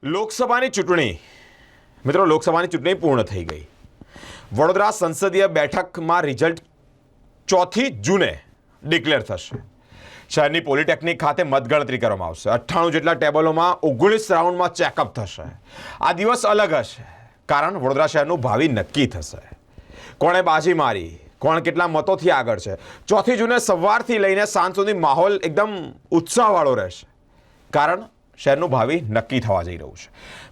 લોકસભાની ચૂંટણી મિત્રો લોકસભાની ચૂંટણી પૂર્ણ થઈ ગઈ. વડોદરા સંસદીય બેઠકમાં રિઝલ્ટ 4 જૂને ડિક્લેર થશે. શહેરની પોલિટેકનિક ખાતે મતગણતરી કરવામાં આવશે. 98 જેટલા ટેબલોમાં 19 રાઉન્ડમાં ચેકઅપ થશે. આ દિવસ અલગ હશે કારણ વડોદરા શહેરનું ભાવિ નક્કી થશે. કોણે બાજી મારી, કોણ કેટલા મતોથી આગળ છે. 4 જૂને સવારથી લઈને સાંજ સુધી માહોલ એકદમ ઉત્સાહવાળો રહેશે કારણ શહેરનું ભાવિ નક્કી થવા જઈ રહ્યું છે.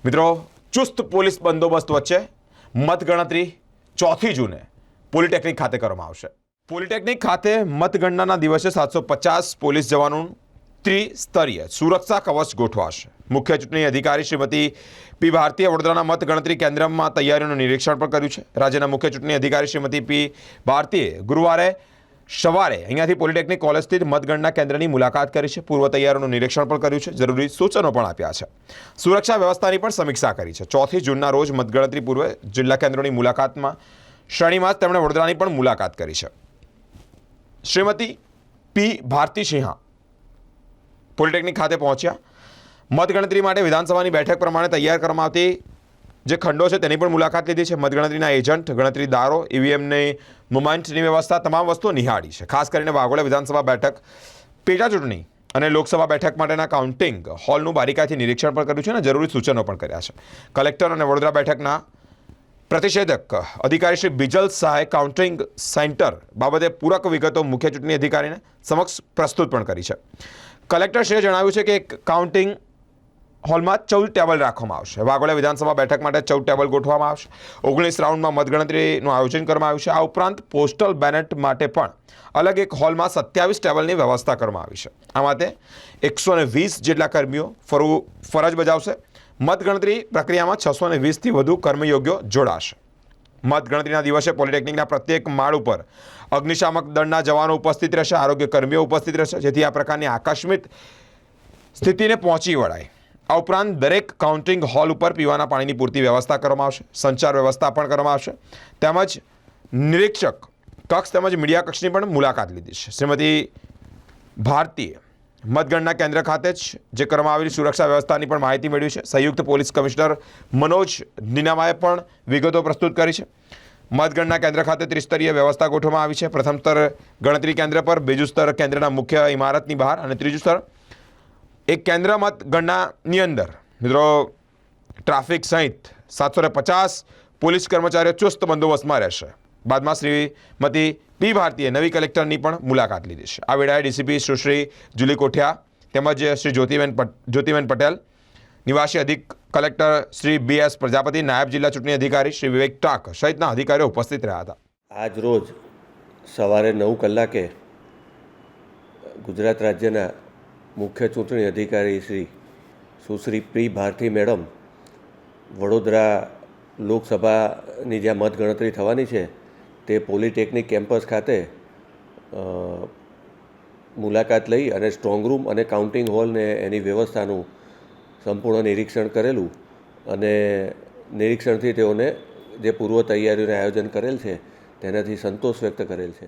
મિત્રો, ચુસ્ત પોલીસ બંદોબસ્ત વચ્ચે મતગણતરી 4 જૂને પોલિટેકનિક ખાતે કરવામાં આવશે. પોલિટેકનિક ખાતે મતગણનાના દિવસે 750 પોલીસ જવાનોનું ત્રિસ્તરીય સુરક્ષા કવચ ગોઠવાશે. મુખ્ય ચૂંટણી અધિકારી શ્રીમતી પી ભારતીએ વડોદરાના મતગણતરી કેન્દ્રમાં તૈયારીઓનું નિરીક્ષણ પણ કર્યું છે. રાજ્યના મુખ્ય ચૂંટણી અધિકારી શ્રીમતી પી ભારતીએ ગુરુવારે સવારે અહીંયાથી પોલિટેકનિક કોલેજ સ્થિત મતગણના કેન્દ્રની મુલાકાત કરી છે. પૂર્વ તૈયારીઓનું નિરીક્ષણ પણ કર્યું છે. જરૂરી સૂચનો પણ આપ્યા છે. સુરક્ષા વ્યવસ્થાની પણ સમીક્ષા કરી છે. 4 જૂનના રોજ મતગણતરી પૂર્વે જિલ્લા કેન્દ્રોની મુલાકાતમાં શ્રેણીમાં તેમણે વડોદરાની પણ મુલાકાત કરી છે. શ્રીમતી પી ભારતી સિંહા પોલિટેકનિક ખાતે પહોંચ્યા. મતગણતરી માટે વિધાનસભાની બેઠક પ્રમાણે તૈયાર કરવામાં આવતી જે ખંડો છે તેની પણ મુલાકાત લીધી છે. મતગણતરીના એજન્ટ, ગણતરીદારો, ઈવીએમની મુવમેન્ટની વ્યવસ્થા તમામ વસ્તુઓ નિહાળી છે. ખાસ કરીને વાઘોડા વિધાનસભા બેઠક પેટા ચૂંટણી અને લોકસભા બેઠક માટેના કાઉન્ટિંગ હોલનું બારીકાઈથી નિરીક્ષણ પણ કર્યું છે અને જરૂરી સૂચનો પણ કર્યા છે. કલેક્ટર અને વડોદરા બેઠકના પ્રતિષેધક અધિકારી શ્રી બિજલ શાહે કાઉન્ટિંગ સેન્ટર બાબતે પૂરક વિગતો મુખ્ય ચૂંટણી અધિકારીને સમક્ષ પ્રસ્તુત પણ કરી છે. કલેક્ટરશ્રીએ જણાવ્યું છે કે કાઉન્ટિંગ હોલમાં 14 ટેબલ રાખવામાં આવશે. વાઘોડા વિધાનસભા બેઠક માટે 14 ટેબલ ગોઠવવામાં આવશે. 19 રાઉન્ડમાં મતગણતરીનું આયોજન કરવામાં આવ્યું છે. આ ઉપરાંત પોસ્ટલ બેલેટ માટે પણ અલગ એક હોલમાં 27 ટેબલની વ્યવસ્થા કરવામાં આવી છે. આ માટે 120 જેટલા કર્મીઓ ફરજ બજાવશે. મતગણતરી પ્રક્રિયામાં 620થી વધુ કર્મયોગ્યો જોડાશે. મતગણતરીના દિવસે પોલિટેકનિકના પ્રત્યેક માળ ઉપર અગ્નિશામક દળના જવાનો ઉપસ્થિત રહેશે. આરોગ્ય કર્મીઓ ઉપસ્થિત રહેશે જેથી આ પ્રકારની આકસ્મિક સ્થિતિને પહોંચી વળાય. આ ઉપરાંત દરેક કાઉન્ટિંગ હોલ ઉપર પીવાના પાણીની પૂરતી વ્યવસ્થા કરવામાં આવશે. સંચાર વ્યવસ્થા પણ કરવામાં આવશે. તેમજ નિરીક્ષક કક્ષ તેમજ મીડિયા કક્ષની પણ મુલાકાત લીધી છે. શ્રીમતી ભારતીએ મતગણના કેન્દ્ર ખાતે જ જે કરવામાં આવેલી સુરક્ષા વ્યવસ્થાની પણ માહિતી મેળવી છે. સંયુક્ત પોલીસ કમિશનર મનોજ નિનામાએ પણ વિગતો પ્રસ્તુત કરી છે. મતગણના કેન્દ્ર ખાતે ત્રિસ્તરીય વ્યવસ્થા ગોઠવવામાં આવી છે. પ્રથમ સ્તર ગણતરી કેન્દ્ર પર, બીજું સ્તર કેન્દ્રના મુખ્ય ઇમારતની બહાર અને ત્રીજું સ્તર એક કેન્દ્ર મતગણનાની અંદર. મિત્રો, ટ્રાફિક સહિત 750 પોલીસ કર્મચારીઓ ચુસ્ત બંદોબસ્તમાં રહેશે. બાદમાં શ્રીમતી પી ભારતીએ નવી કલેક્ટરની પણ મુલાકાત લીધી છે. આ વેળાએ ડીસીપી સુશ્રી જુલી કોઠિયા તેમજ શ્રી જ્યોતિબેન પટેલ, નિવાસી અધિક કલેક્ટર શ્રી BS પ્રજાપતિ, નાયબ જિલ્લા ચૂંટણી અધિકારી શ્રી વિવેક ટાક સહિતના અધિકારીઓ ઉપસ્થિત રહ્યા હતા. આજ રોજ સવારે 9 કલાકે ગુજરાત રાજ્યના મુખ્ય ચૂંટણી અધિકારી સુશ્રી પી ભારતી મેડમ વડોદરા લોકસભાની જ્યાં મતગણતરી થવાની છે તે પોલિટેકનિક કેમ્પસ ખાતે મુલાકાત લઈ અને સ્ટ્રોંગ રૂમ અને કાઉન્ટિંગ હોલને એની વ્યવસ્થાનું સંપૂર્ણ નિરીક્ષણ કરેલું અને નિરીક્ષણથી તેઓને જે પૂર્વ તૈયારીઓનું આયોજન કરેલ છે તેનાથી સંતોષ વ્યક્ત કરેલ છે.